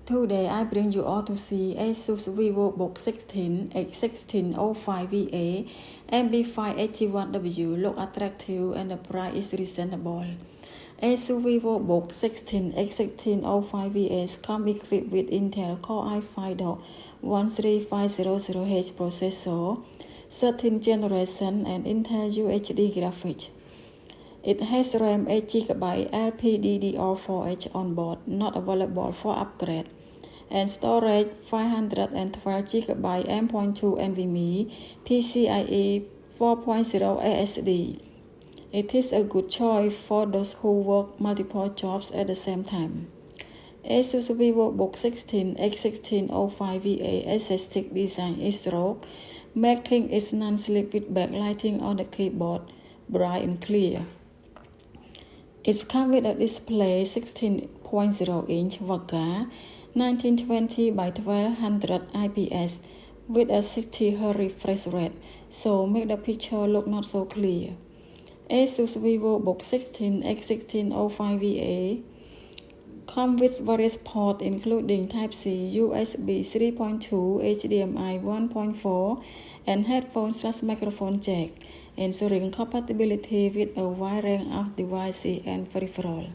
Today I bring you all to see ASUS VivoBook 16 X1605VA MB5 81W look attractive and the price is reasonable. ASUS VivoBook 16 X1605VA come equipped with Intel Core i5 13500H processor, 13th generation and Intel UHD graphics. It has RAM 8GB LPDDR4H on board, not available for upgrade, and storage 512GB M.2 NVMe PCIe 4.0 ASD. It is a good choice for those who work multiple jobs at the same time. ASUS VivoBook 16 X1605VA aesthetic design is stroke, making it non-slip with backlighting on the keyboard bright and clear. It comes with a display 16.0-inch VGA 1920 by 1200 IPS with a 60Hz refresh rate, so make the picture look not so clear. ASUS VivoBook 16 X1605VA comes with various ports including Type-C, USB 3.2, HDMI 1.4, and headphone/microphone jack, ensuring compatibility with a wide range of devices and peripherals.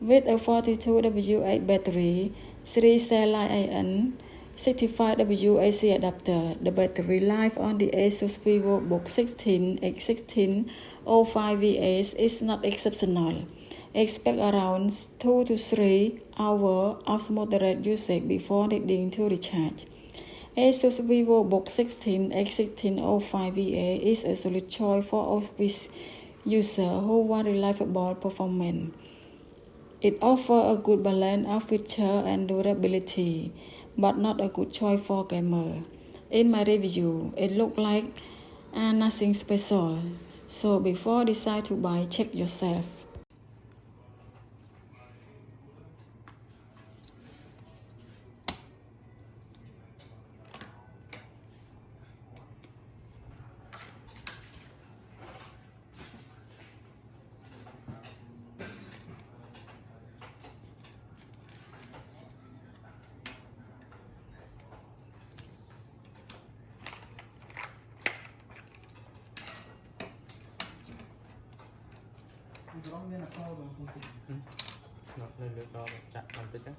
With a 42W8 battery, 3-cell Li-ion, 65W AC adapter, the battery life on the ASUS VivoBook 16 X1605VA is not exceptional. Expect around 2 to 3 hours of moderate usage before needing to recharge. ASUS VivoBook 16 X1605VA is a solid choice for office users who want reliable performance. It offers a good balance of features and durability, but not a good choice for gamers. In my review, it looks like nothing special, so before decide to buy, check yourself. Nó lên được đó chặt làm tới chắc.